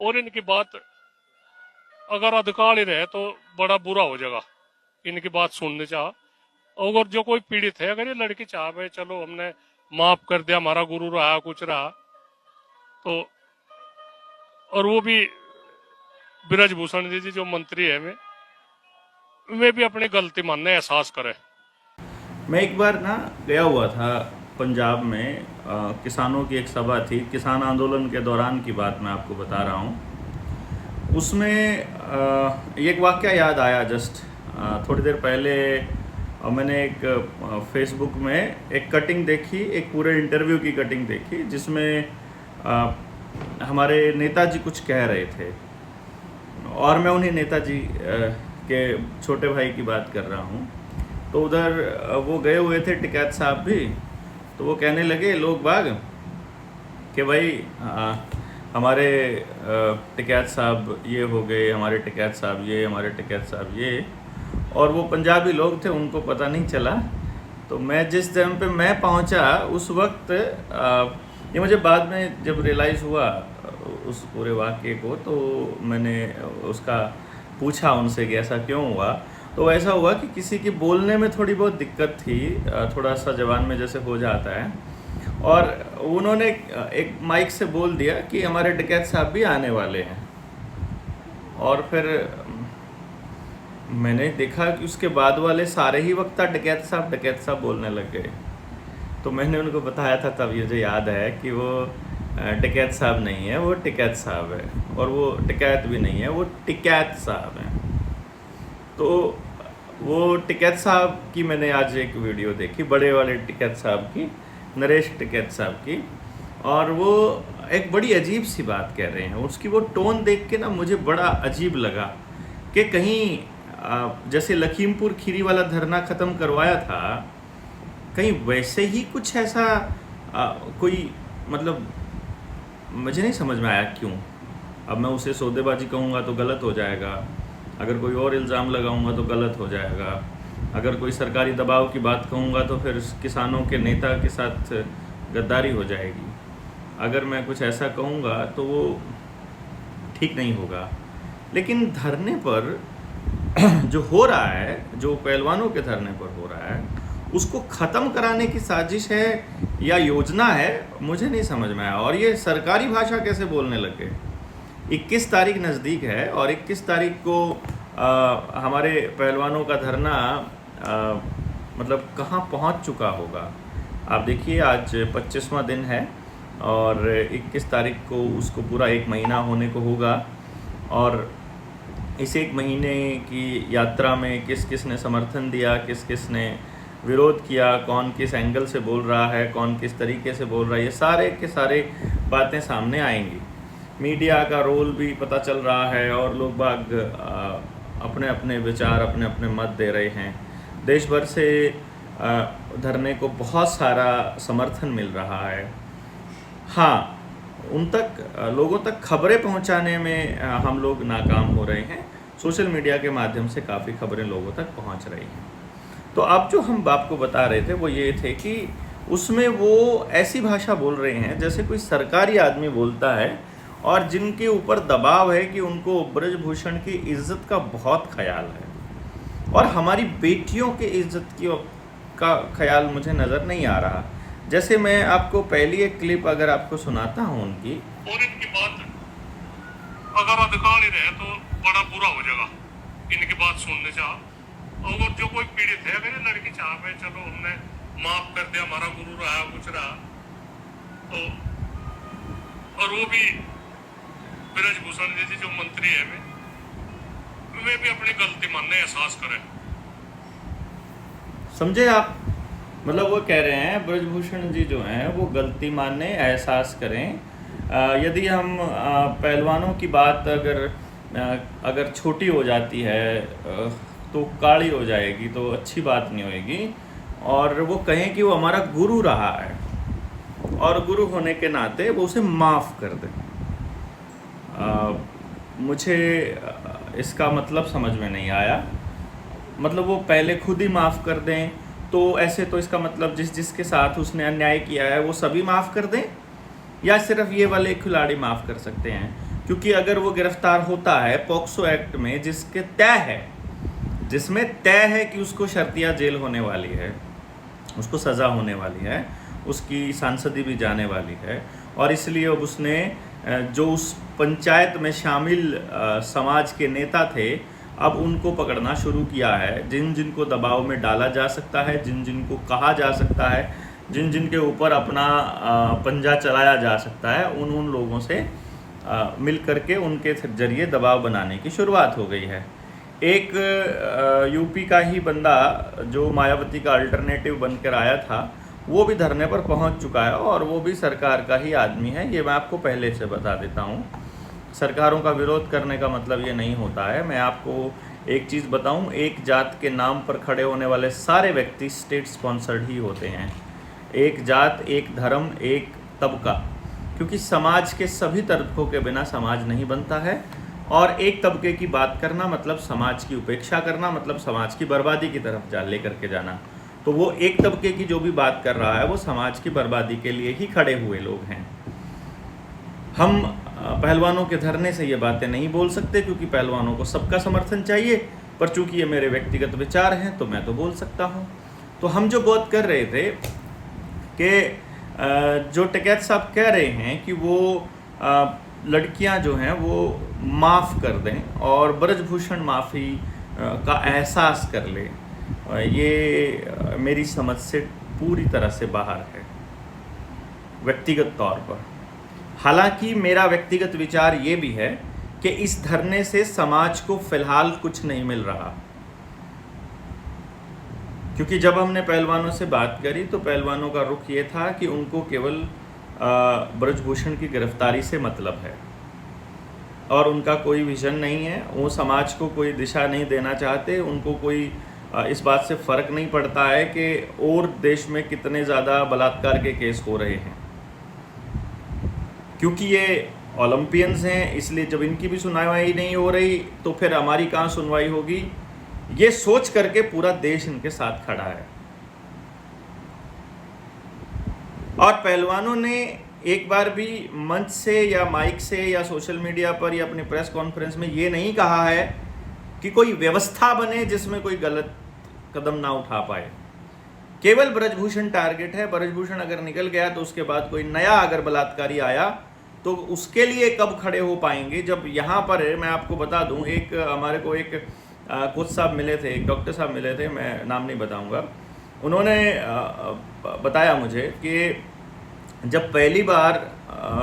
और इनकी बात अगर अधिकारी रहे तो बड़ा बुरा हो जाएगा। इनकी बात सुनने चाह, अगर जो कोई पीड़ित है, अगर ये लड़की चाह भाई चलो हमने माफ कर दिया, हमारा गुरु रहा कुछ रहा, तो और वो भी ब्रजभूषण जी जो मंत्री है वे भी अपनी गलती मानने एहसास करे। मैं एक बार ना गया हुआ था पंजाब में। किसानों की एक सभा थी, किसान आंदोलन के दौरान की बात मैं आपको बता रहा हूँ। उसमें एक वाक़या याद आया जस्ट थोड़ी देर पहले। मैंने एक फेसबुक में एक कटिंग देखी, एक पूरे इंटरव्यू की कटिंग देखी, जिसमें हमारे नेताजी कुछ कह रहे थे और मैं उन्हीं नेताजी के छोटे भाई की बात कर रहा हूँ। तो उधर वो गए हुए थे टिकैत साहब भी। तो वो कहने लगे लोग बाग कि भाई हमारे टिकैत साहब ये हो गए, हमारे टिकैत साहब ये, हमारे टिकैत साहब ये। और वो पंजाबी लोग थे, उनको पता नहीं चला। तो मैं जिस टाइम पे मैं पहुंचा उस वक्त ये मुझे बाद में जब रियलाइज़ हुआ उस पूरे वाक़ये को, तो मैंने उसका पूछा उनसे कि ऐसा क्यों हुआ। तो ऐसा हुआ कि किसी की बोलने में थोड़ी बहुत दिक्कत थी, थोड़ा सा ज़बान में जैसे हो जाता है, और उन्होंने एक माइक से बोल दिया कि हमारे टिकैत साहब भी आने वाले हैं। और फिर मैंने देखा कि उसके बाद वाले सारे ही वक्ता टिकैत साहब बोलने लग गए। तो मैंने उनको बताया था, तब ये जो याद है कि वो टिकैत साहब नहीं है, वो टिकैत साहब है, और वो टिकैत भी नहीं है, वो टिकैत साहब है। तो वो टिकैत साहब की मैंने आज एक वीडियो देखी, बड़े वाले टिकैत साहब की, नरेश टिकैत साहब की, और वो एक बड़ी अजीब सी बात कह रहे हैं। उसकी वो टोन देख के ना मुझे बड़ा अजीब लगा कि कहीं जैसे लखीमपुर खीरी वाला धरना ख़त्म करवाया था, कहीं वैसे ही कुछ ऐसा कोई, मतलब मुझे नहीं समझ में आया क्यों। अब मैं उसे सौदेबाजी कहूँगा तो गलत हो जाएगा, अगर कोई और इल्ज़ाम लगाऊंगा तो गलत हो जाएगा, अगर कोई सरकारी दबाव की बात कहूँगा तो फिर किसानों के नेता के साथ गद्दारी हो जाएगी, अगर मैं कुछ ऐसा कहूँगा तो वो ठीक नहीं होगा। लेकिन धरने पर जो हो रहा है, जो पहलवानों के धरने पर हो रहा है, उसको ख़त्म कराने की साजिश है या योजना है, मुझे नहीं समझ में आया। और ये सरकारी भाषा कैसे बोलने लगे। 21 तारीख नज़दीक है और 21 तारीख को हमारे पहलवानों का धरना मतलब कहाँ पहुँच चुका होगा। आप देखिए आज 25वां दिन है और 21 तारीख को उसको पूरा 1 महीना होने को होगा। और इस 1 महीने की यात्रा में किस किस ने समर्थन दिया, किस किस ने विरोध किया, कौन किस एंगल से बोल रहा है, कौन किस तरीके से बोल रहा है, ये सारे के सारे बातें सामने आएंगी। मीडिया का रोल भी पता चल रहा है और लोग बाग अपने अपने विचार, अपने अपने मत दे रहे हैं। देश भर से धरने को बहुत सारा समर्थन मिल रहा है। हाँ, उन तक लोगों तक खबरें पहुंचाने में हम लोग नाकाम हो रहे हैं। सोशल मीडिया के माध्यम से काफ़ी खबरें लोगों तक पहुंच रही हैं। तो अब जो हम आपको बता रहे थे वो ये थे कि उसमें वो ऐसी भाषा बोल रहे हैं जैसे कोई सरकारी आदमी बोलता है, और जिनके ऊपर दबाव है कि उनको ब्रजभूषण की इज्जत का बहुत ख्याल है और हमारी बेटियों की इज्जत का ख्याल मुझे नज़र नहीं आ रहा। जैसे मैं आपको पहली एक क्लिप अगर आपको सुनाता हूँ उनकी। और इनकी बात अगर अधिकारी रहे तो बड़ा बुरा हो जाएगा। इनकी बात सुनने चाह, अगर जो कोई पीड़ित है, अगर ये लड़की चाह भाई चलो हमने माफ कर दिया, हमारा गुरु रहा कुछ रहा, तो और वो भी ब्रजभूषण जी जो मंत्री है वे भी अपनी गलती मानने एहसास करें। समझे आप? मतलब वो कह रहे हैं ब्रजभूषण जी जो हैं वो गलती मानने एहसास करें। यदि हम पहलवानों की बात अगर छोटी हो जाती है तो काली हो जाएगी, तो अच्छी बात नहीं होएगी। और वो कहें कि वो हमारा गुरु रहा है और गुरु होने के नाते वो उसे माफ़ कर दें। मुझे इसका मतलब समझ में नहीं आया। मतलब वो पहले खुद ही माफ़ कर दें, तो ऐसे तो इसका मतलब जिसके साथ उसने अन्याय किया है वो सभी माफ़ कर दें, या सिर्फ ये वाले खिलाड़ी माफ़ कर सकते हैं? क्योंकि अगर वो गिरफ्तार होता है पॉक्सो एक्ट में, जिसमें तय है कि उसको शर्तिया जेल होने वाली है, उसको सज़ा होने वाली है, उसकी सांसदी भी जाने वाली है, और इसलिए अब उसने जो उस पंचायत में शामिल समाज के नेता थे, अब उनको पकड़ना शुरू किया है। जिन जिनको दबाव में डाला जा सकता है, जिन जिनको कहा जा सकता है, जिन जिनके ऊपर अपना पंजा चलाया जा सकता है, उन लोगों से मिल करके उनके जरिए दबाव बनाने की शुरुआत हो गई है। एक यूपी का ही बंदा जो मायावती का अल्टरनेटिव बनकर आया था, वो भी धरने पर पहुंच चुका है, और वो भी सरकार का ही आदमी है। ये मैं आपको पहले से बता देता हूँ। सरकारों का विरोध करने का मतलब ये नहीं होता है। मैं आपको एक चीज़ बताऊँ, एक जात के नाम पर खड़े होने वाले सारे व्यक्ति स्टेट स्पॉन्सर्ड ही होते हैं। एक जात, एक धर्म, एक तबका, क्योंकि समाज के सभी तबकों के बिना समाज नहीं बनता है, और एक तबके की बात करना मतलब समाज की उपेक्षा करना, मतलब समाज की बर्बादी की तरफ ले करके जाना। तो वो एक तबके की जो भी बात कर रहा है वो समाज की बर्बादी के लिए ही खड़े हुए लोग हैं। हम पहलवानों के धरने से ये बातें नहीं बोल सकते, क्योंकि पहलवानों को सबका समर्थन चाहिए, पर चूंकि ये मेरे व्यक्तिगत विचार हैं तो मैं तो बोल सकता हूँ। तो हम जो बात कर रहे थे कि जो टिकैत साहब कह रहे हैं कि वो लड़कियां जो हैं वो माफ़ कर दें और ब्रजभूषण माफ़ी का एहसास कर ले, ये मेरी समझ से पूरी तरह से बाहर है व्यक्तिगत तौर पर। हालांकि मेरा व्यक्तिगत विचार ये भी है कि इस धरने से समाज को फिलहाल कुछ नहीं मिल रहा, क्योंकि जब हमने पहलवानों से बात करी तो पहलवानों का रुख ये था कि उनको केवल ब्रजभूषण की गिरफ्तारी से मतलब है, और उनका कोई विजन नहीं है। वो समाज को कोई दिशा नहीं देना चाहते। उनको कोई इस बात से फ़र्क नहीं पड़ता है कि और देश में कितने ज़्यादा बलात्कार के केस हो रहे हैं, क्योंकि ये ओलंपियंस हैं, इसलिए जब इनकी भी सुनवाई नहीं हो रही तो फिर हमारी कहाँ सुनवाई होगी, ये सोच करके पूरा देश इनके साथ खड़ा है। और पहलवानों ने एक बार भी मंच से या माइक से या सोशल मीडिया पर या अपने प्रेस कॉन्फ्रेंस में ये नहीं कहा है कि कोई व्यवस्था बने जिसमें कोई गलत कदम ना उठा पाए। केवल ब्रजभूषण टारगेट है। ब्रजभूषण अगर निकल गया तो उसके बाद कोई नया अगर बलात्कारी आया तो उसके लिए कब खड़े हो पाएंगे। जब यहाँ पर मैं आपको बता दूं, एक हमारे को एक कोच साहब मिले थे, एक डॉक्टर साहब मिले थे, मैं नाम नहीं बताऊंगा। उन्होंने बताया मुझे कि जब पहली बार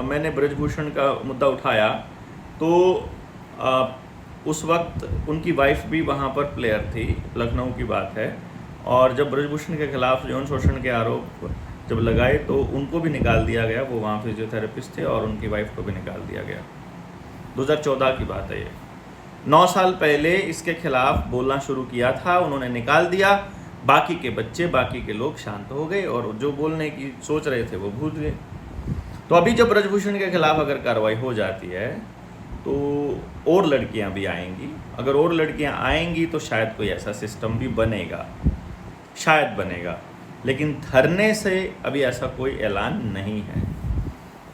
मैंने ब्रजभूषण का मुद्दा उठाया तो उस वक्त उनकी वाइफ भी वहाँ पर प्लेयर थी, लखनऊ की बात है। और जब ब्रजभूषण के खिलाफ यौन शोषण के आरोप जब लगाए तो उनको भी निकाल दिया गया। वो वहाँ फिजियोथेरेपिस्ट थे और उनकी वाइफ को भी निकाल दिया गया। 2014 की बात है ये। 9 साल पहले इसके खिलाफ बोलना शुरू किया था, उन्होंने निकाल दिया। बाकी के बच्चे, बाकी के लोग शांत हो गए और जो बोलने की सोच रहे थे वो भूल गए। तो अभी जब ब्रजभूषण के खिलाफ अगर कार्रवाई हो जाती है तो और लड़कियां भी आएंगी। अगर और लड़कियां आएंगी तो शायद कोई ऐसा सिस्टम भी बनेगा, शायद बनेगा। लेकिन धरने से अभी ऐसा कोई ऐलान नहीं है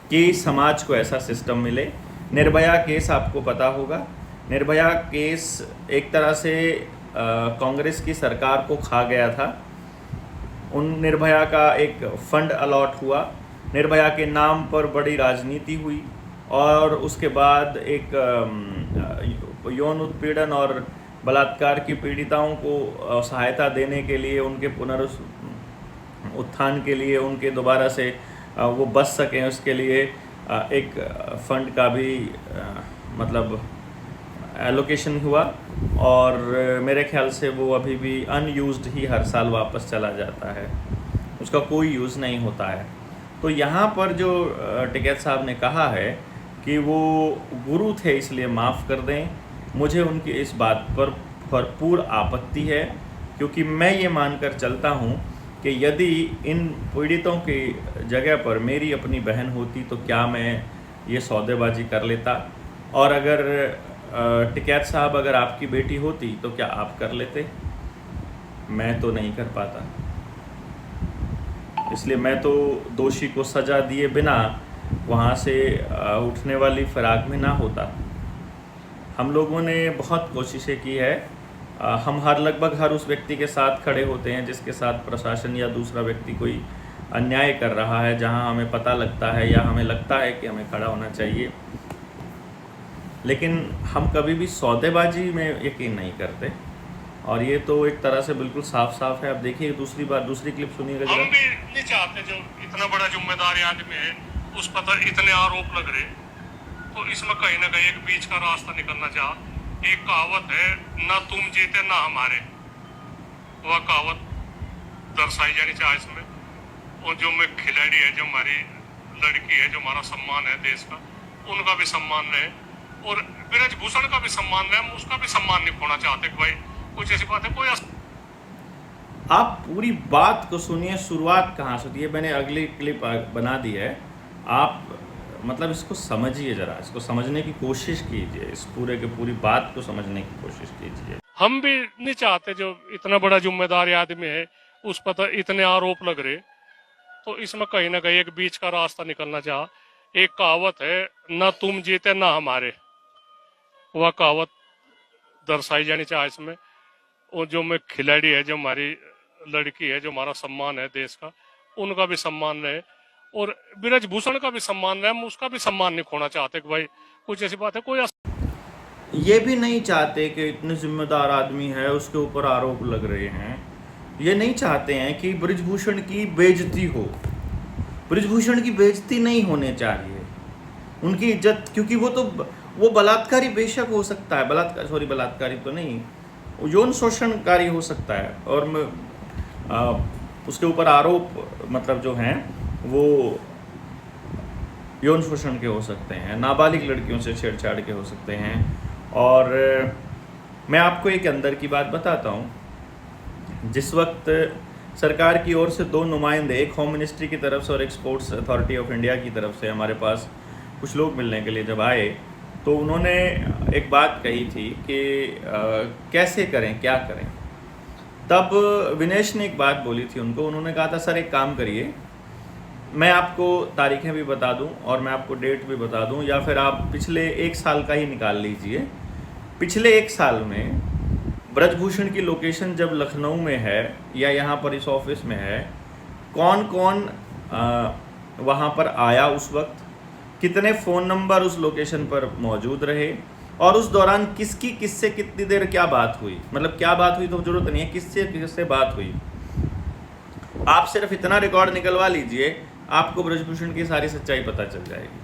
कि समाज को ऐसा सिस्टम मिले। निर्भया केस आपको पता होगा। निर्भया केस एक तरह से कांग्रेस की सरकार को खा गया था। उन निर्भया का एक फंड अलॉट हुआ, निर्भया के नाम पर बड़ी राजनीति हुई और उसके बाद एक यौन उत्पीड़न और बलात्कार की पीड़िताओं को सहायता देने के लिए, उनके उत्थान के लिए, उनके दोबारा से वो बच सकें उसके लिए एक फंड का भी मतलब एलोकेशन हुआ। और मेरे ख्याल से वो अभी भी अनयूज्ड ही हर साल वापस चला जाता है, उसका कोई यूज़ नहीं होता है। तो यहाँ पर जो टिकैत साहब ने कहा है कि वो गुरु थे इसलिए माफ़ कर दें, मुझे उनकी इस बात पर भरपूर आपत्ति है, क्योंकि मैं ये मानकर चलता हूँ कि यदि इन पीड़ितों की जगह पर मेरी अपनी बहन होती तो क्या मैं ये सौदेबाजी कर लेता, और अगर टिकैत साहब अगर आपकी बेटी होती तो क्या आप कर लेते? मैं तो नहीं कर पाता। इसलिए मैं तो दोषी को सज़ा दिए बिना वहाँ से उठने वाली फिराक में ना होता। हम लोगों ने बहुत कोशिशें की है। हम लगभग हर उस व्यक्ति के साथ खड़े होते हैं जिसके साथ प्रशासन या दूसरा व्यक्ति कोई अन्याय कर रहा है, जहाँ हमें पता लगता है या हमें लगता है कि हमें खड़ा होना चाहिए। लेकिन हम कभी भी सौदेबाजी में यकीन नहीं करते, और ये तो एक तरह से बिल्कुल साफ साफ है। अब देखिए दूसरी क्लिप सुनिएगा हम जरा। भी नहीं चाहते जो इतना बड़ा जिम्मेदार आदमी है उस पर इतने आरोप लग रहे, तो इसमें कहीं ना कहीं एक बीच का रास्ता निकलना चाह। एक कहावत है, ना तुम जीते ना हमारे, वह कहावत दर्शाई जानी चाहिए इसमें। और जो मैं खिलाड़ी है, जो हमारी लड़की है, जो हमारा सम्मान है देश का, उनका भी सम्मान रहे और ब्रजभूषण का भी सम्मान रहे। हम उसका भी सम्मान नहीं खोना चाहते कि भाई कुछ ऐसी बात है कोई आप पूरी बात को सुनिए, शुरुआत कहाँ से होती है। मैंने अगली क्लिप बना दी है, आप मतलब इसको समझिए ज़रा, इसको समझने की कोशिश कीजिए, इस पूरी बात को समझने की कोशिश कीजिए। हम भी नहीं चाहते जो इतना बड़ा जिम्मेदार आदमी है उस पर इतने आरोप लग रहे, तो इसमें कहीं ना कहीं एक बीच का रास्ता निकलना चाह। एक कहावत है, ना तुम जीते ना हमारे, वह कहावत दर्शाई जानी चाहिए इसमें। और जो मैं खिलाड़ी है, जो हमारी लड़की है, जो हमारा सम्मान है देश का, उनका भी सम्मान रहे और ब्रजभूषण का भी सम्मान रहे। हम उसका भी सम्मान नहीं खोना चाहते कि भाई कुछ ऐसी बात है कोई ये भी नहीं चाहते कि इतने जिम्मेदार आदमी है उसके ऊपर आरोप लग रहे हैं। ये नहीं चाहते हैं कि ब्रजभूषण की बेइज्जती हो। ब्रजभूषण की बेइज्जती नहीं होने चाहिए, उनकी इज्जत, क्योंकि वो बलात्कारी बेशक हो सकता है, बलात्कारी तो नहीं, यौन शोषणकारी हो सकता है, और उसके ऊपर आरोप मतलब जो हैं वो यौन शोषण के हो सकते हैं, नाबालिग लड़कियों से छेड़छाड़ के हो सकते हैं। और मैं आपको एक अंदर की बात बताता हूँ। जिस वक्त सरकार की ओर से 2 नुमाइंदे, एक होम मिनिस्ट्री की तरफ से और एक स्पोर्ट्स अथॉरिटी ऑफ इंडिया की तरफ से हमारे पास कुछ लोग मिलने के लिए जब आए, तो उन्होंने एक बात कही थी कि कैसे करें, क्या करें। तब विनेश ने एक बात बोली थी उनको, उन्होंने कहा था सर एक काम करिए, मैं आपको तारीखें भी बता दूं और मैं आपको डेट भी बता दूं, या फिर आप पिछले 1 साल का ही निकाल लीजिए। पिछले 1 साल में ब्रजभूषण की लोकेशन जब लखनऊ में है या यहाँ पर इस ऑफिस में है, कौन कौन वहाँ पर आया उस वक्त, कितने फ़ोन नंबर उस लोकेशन पर मौजूद रहे, और उस दौरान किससे कितनी देर क्या बात हुई। मतलब क्या बात हुई तो ज़रूरत नहीं है, किससे बात हुई। आप सिर्फ इतना रिकॉर्ड निकलवा लीजिए, आपको ब्रजभूषण की सारी सच्चाई पता चल जाएगी।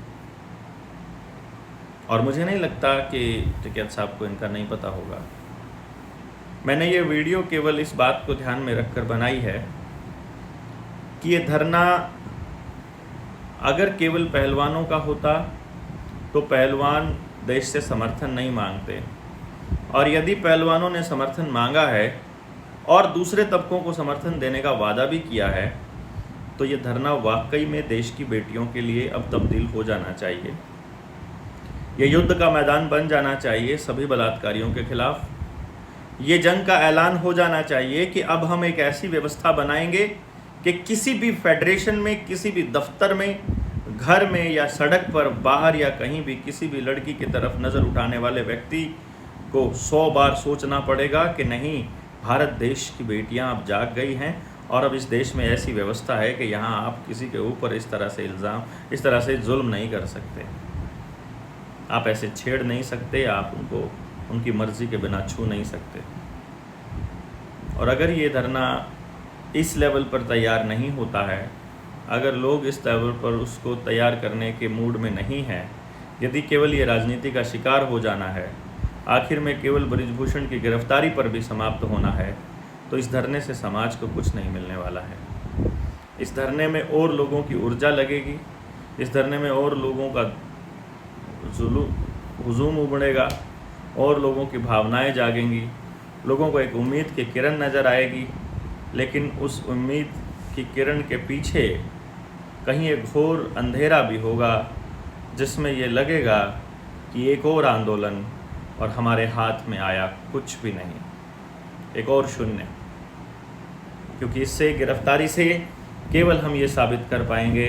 और मुझे नहीं लगता कि टिकैत साहब को इनका नहीं पता होगा। मैंने ये वीडियो केवल इस बात को ध्यान में रखकर बनाई है कि ये धरना अगर केवल पहलवानों का होता तो पहलवान देश से समर्थन नहीं मांगते, और यदि पहलवानों ने समर्थन मांगा है और दूसरे तबकों को समर्थन देने का वादा भी किया है, तो ये धरना वाकई में देश की बेटियों के लिए अब तब्दील हो जाना चाहिए। ये युद्ध का मैदान बन जाना चाहिए सभी बलात्कारियों के खिलाफ। ये जंग का ऐलान हो जाना चाहिए कि अब हम एक ऐसी व्यवस्था बनाएंगे कि किसी भी फेडरेशन में, किसी भी दफ्तर में, घर में या सड़क पर, बाहर या कहीं भी किसी भी लड़की की तरफ नज़र उठाने वाले व्यक्ति को 100 बार सोचना पड़ेगा कि नहीं, भारत देश की बेटियां अब जाग गई हैं और अब इस देश में ऐसी व्यवस्था है कि यहाँ आप किसी के ऊपर इस तरह से इल्ज़ाम, इस तरह से जुल्म नहीं कर सकते, आप ऐसे छेड़ नहीं सकते, आप उनको उनकी मर्ज़ी के बिना छू नहीं सकते। और अगर ये धरना इस लेवल पर तैयार नहीं होता है, अगर लोग इस लेवल पर उसको तैयार करने के मूड में नहीं हैं, यदि केवल ये राजनीति का शिकार हो जाना है, आखिर में केवल ब्रजभूषण की गिरफ्तारी पर भी समाप्त होना है, तो इस धरने से समाज को कुछ नहीं मिलने वाला है। इस धरने में और लोगों की ऊर्जा लगेगी, इस धरने में और लोगों का हुजूम उमड़ेगा और लोगों की भावनाएं जागेंगी, लोगों को एक उम्मीद की किरण नज़र आएगी। लेकिन उस उम्मीद की किरण के पीछे कहीं एक घोर अंधेरा भी होगा, जिसमें ये लगेगा कि एक और आंदोलन और हमारे हाथ में आया कुछ भी नहीं, एक और शून्य। क्योंकि इससे, गिरफ्तारी से केवल हम ये साबित कर पाएंगे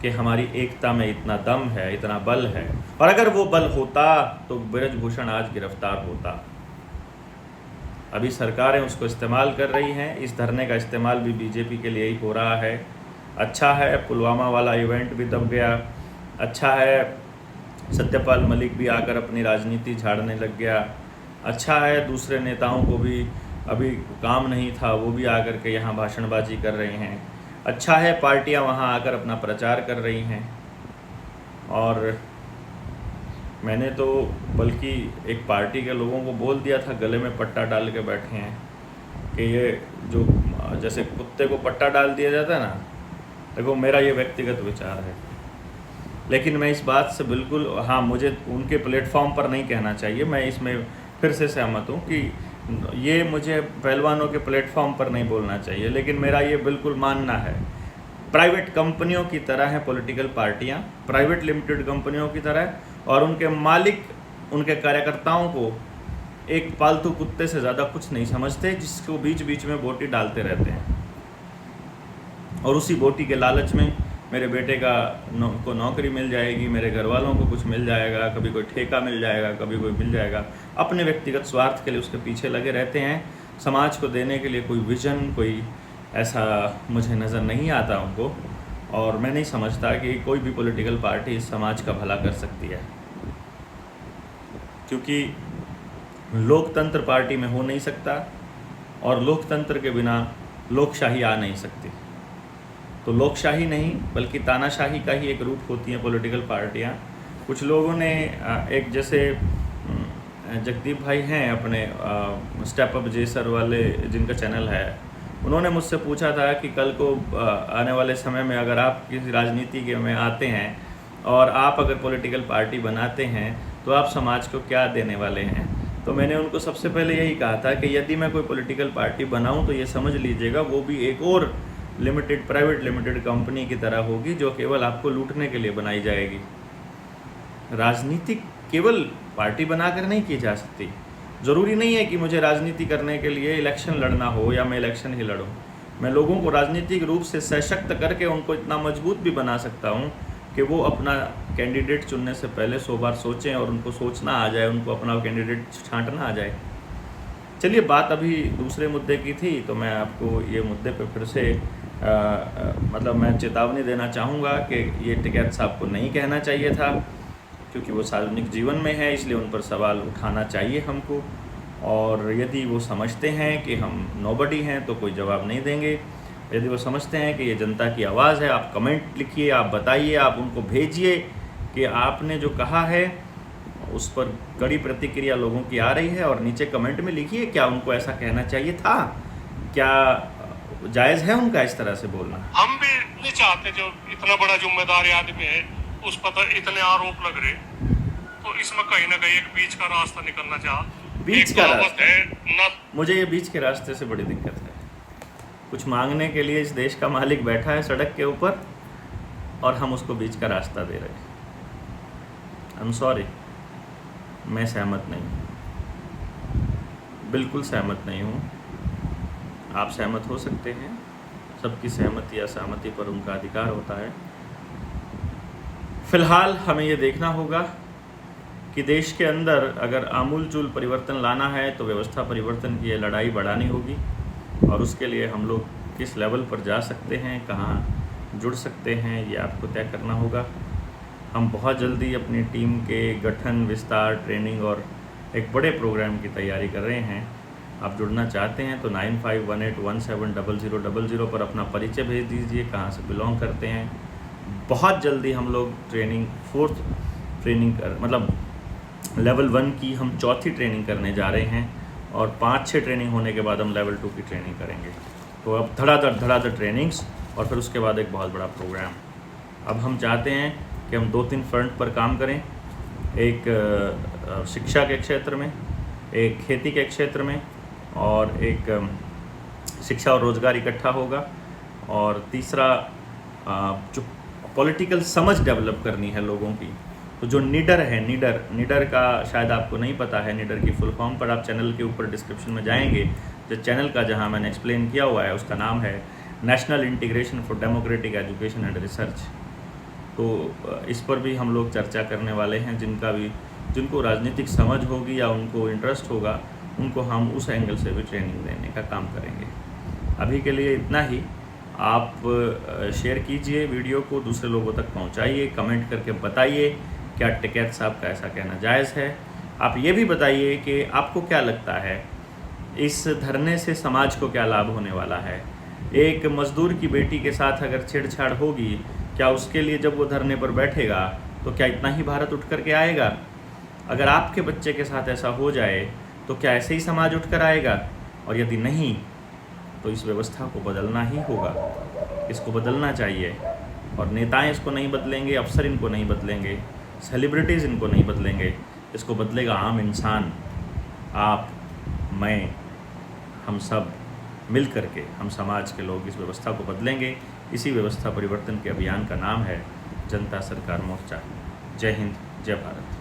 कि हमारी एकता में इतना दम है, इतना बल है, और अगर वो बल होता तो ब्रजभूषण आज गिरफ्तार होता। अभी सरकारें उसको इस्तेमाल कर रही हैं। इस धरने का इस्तेमाल भी बीजेपी के लिए ही हो रहा है। अच्छा है, पुलवामा वाला इवेंट भी दब गया। अच्छा है, सत्यपाल मलिक भी आकर अपनी राजनीति झाड़ने लग गया। अच्छा है, दूसरे नेताओं को भी अभी काम नहीं था, वो भी आकर के यहाँ भाषणबाजी कर रहे हैं। अच्छा है, पार्टियाँ वहाँ आकर अपना प्रचार कर रही हैं। और मैंने तो बल्कि एक पार्टी के लोगों को बोल दिया था, गले में पट्टा डाल के बैठे हैं, कि ये जो जैसे कुत्ते को पट्टा डाल दिया जाता है ना, देखो मेरा ये व्यक्तिगत विचार है, लेकिन मैं इस बात से बिल्कुल, हाँ, मुझे उनके प्लेटफॉर्म पर नहीं कहना चाहिए, मैं इसमें फिर से सहमत हूँ कि ये मुझे पहलवानों के प्लेटफॉर्म पर नहीं बोलना चाहिए, लेकिन मेरा ये बिल्कुल मानना है, प्राइवेट कंपनियों की तरह हैं पॉलिटिकल पार्टियाँ, प्राइवेट लिमिटेड कंपनियों की तरह, और उनके मालिक उनके कार्यकर्ताओं को एक पालतू कुत्ते से ज़्यादा कुछ नहीं समझते, जिसको बीच बीच में बोटी डालते रहते हैं। और उसी बोटी के लालच में मेरे बेटे को नौकरी मिल जाएगी, मेरे घर वालों को कुछ मिल जाएगा, कभी कोई ठेका मिल जाएगा, कभी कोई मिल जाएगा, अपने व्यक्तिगत स्वार्थ के लिए उसके पीछे लगे रहते हैं। समाज को देने के लिए कोई विज़न, कोई ऐसा मुझे नज़र नहीं आता उनको, और मैं नहीं समझता कि कोई भी पॉलिटिकल पार्टी इस समाज का भला कर सकती है, क्योंकि लोकतंत्र पार्टी में हो नहीं सकता, और लोकतंत्र के बिना लोकशाही आ नहीं सकती। तो लोकशाही नहीं बल्कि तानाशाही का ही एक रूप होती हैं पॉलिटिकल पार्टियां। कुछ लोगों ने एक, जैसे जगदीप भाई हैं अपने स्टेप अप जेसर वाले जिनका चैनल है, उन्होंने मुझसे पूछा था कि कल को आने वाले समय में अगर आप किसी राजनीति के में आते हैं और आप अगर पॉलिटिकल पार्टी बनाते हैं तो आप समाज को क्या देने वाले हैं। तो मैंने उनको सबसे पहले यही कहा था कि यदि मैं कोई पॉलिटिकल पार्टी बनाऊं तो ये समझ लीजिएगा वो भी एक और प्राइवेट लिमिटेड कंपनी की तरह होगी, जो केवल आपको लूटने के लिए बनाई जाएगी। राजनीति केवल पार्टी बनाकर नहीं की जा सकती। ज़रूरी नहीं है कि मुझे राजनीति करने के लिए इलेक्शन लड़ना हो या मैं इलेक्शन ही लड़ूं। मैं लोगों को राजनीतिक रूप से सशक्त करके उनको इतना मजबूत भी बना सकता हूं कि वो अपना कैंडिडेट चुनने से पहले 100 बार सोचें और उनको सोचना आ जाए, उनको अपना कैंडिडेट छांटना आ जाए। चलिए, बात अभी दूसरे मुद्दे की थी, तो मैं आपको ये मुद्दे पे फिर से मतलब मैं चेतावनी देना चाहूँगा कि ये टिकैत साहब को नहीं कहना चाहिए था, क्योंकि वो सार्वजनिक जीवन में है, इसलिए उन पर सवाल उठाना चाहिए हमको। और यदि वो समझते हैं कि हम नोबडी हैं तो कोई जवाब नहीं देंगे। यदि वो समझते हैं कि ये जनता की आवाज़ है, आप कमेंट लिखिए, आप बताइए, आप उनको भेजिए कि आपने जो कहा है उस पर कड़ी प्रतिक्रिया लोगों की आ रही है, और नीचे कमेंट में लिखिए क्या उनको ऐसा कहना चाहिए था, क्या जायज़ है उनका इस तरह से बोलना। हम भी नहीं चाहते, जो इतना बड़ा जिम्मेदार आदमी है उस पर तो इतने आरोप लग रहे, तो इसमें कहीं ना कहीं एक बीच का रास्ता निकलना चाह। बीच का रास्ता है ना, मुझे ये बीच के रास्ते से बड़ी दिक्कत है। कुछ मांगने के लिए इस देश का मालिक बैठा है सड़क के ऊपर और हम उसको बीच का रास्ता दे रहे हैं। आई एम सॉरी, मैं सहमत नहीं हूँ, बिल्कुल सहमत नहीं हूँ। आप सहमत हो सकते हैं, सबकी सहमति या सहमति पर उनका अधिकार होता है। फ़िलहाल हमें ये देखना होगा कि देश के अंदर अगर आमूलचूल परिवर्तन लाना है तो व्यवस्था परिवर्तन की ये लड़ाई बढ़ानी होगी, और उसके लिए हम लोग किस लेवल पर जा सकते हैं, कहाँ जुड़ सकते हैं, ये आपको तय करना होगा। हम बहुत जल्दी अपनी टीम के गठन, विस्तार, ट्रेनिंग और एक बड़े प्रोग्राम की तैयारी कर रहे हैं। आप जुड़ना चाहते हैं तो 9518170000 पर अपना परिचय भेज दीजिए, कहाँ से बिलोंग करते हैं। बहुत जल्दी हम लोग ट्रेनिंग 4th ट्रेनिंग मतलब लेवल 1 की हम 4थी ट्रेनिंग करने जा रहे हैं, और 5-6 ट्रेनिंग होने के बाद हम लेवल 2 की ट्रेनिंग करेंगे। तो अब धड़ाधड़ ट्रेनिंग्स, और फिर उसके बाद एक बहुत बड़ा प्रोग्राम। अब हम चाहते हैं कि हम 2-3 फ्रंट पर काम करें, एक शिक्षा के क्षेत्र में, एक खेती के क्षेत्र में, और एक शिक्षा और रोज़गार इकट्ठा होगा, और तीसरा जो पॉलिटिकल समझ डेवलप करनी है लोगों की। तो जो निडर है, निडर का शायद आपको नहीं पता है, निडर की फुल फॉर्म पर आप चैनल के ऊपर डिस्क्रिप्शन में जाएंगे, जो चैनल का जहां मैंने एक्सप्लेन किया हुआ है उसका नाम है national integration for democratic education and research. तो इस पर भी हम लोग चर्चा करने वाले हैं। जिनको राजनीतिक समझ होगी या उनको इंटरेस्ट होगा, उनको हम उस एंगल से भी ट्रेनिंग देने का काम करेंगे। अभी के लिए इतना ही। आप शेयर कीजिए वीडियो को, दूसरे लोगों तक पहुंचाइए, कमेंट करके बताइए क्या टिकैत साहब का ऐसा कहना जायज़ है। आप ये भी बताइए कि आपको क्या लगता है इस धरने से समाज को क्या लाभ होने वाला है। एक मज़दूर की बेटी के साथ अगर छेड़छाड़ होगी, क्या उसके लिए जब वो धरने पर बैठेगा तो क्या इतना ही भारत उठ कर के आएगा? अगर आपके बच्चे के साथ ऐसा हो जाए तो क्या ऐसे ही समाज उठ कर आएगा? और यदि नहीं तो इस व्यवस्था को बदलना ही होगा, इसको बदलना चाहिए। और नेताएं इसको नहीं बदलेंगे, अफसर इनको नहीं बदलेंगे, सेलिब्रिटीज़ इनको नहीं बदलेंगे, इसको बदलेगा आम इंसान। आप, मैं, हम सब मिल कर के, हम समाज के लोग इस व्यवस्था को बदलेंगे। इसी व्यवस्था परिवर्तन के अभियान का नाम है जनता सरकार मोर्चा। जय हिंद, जय भारत।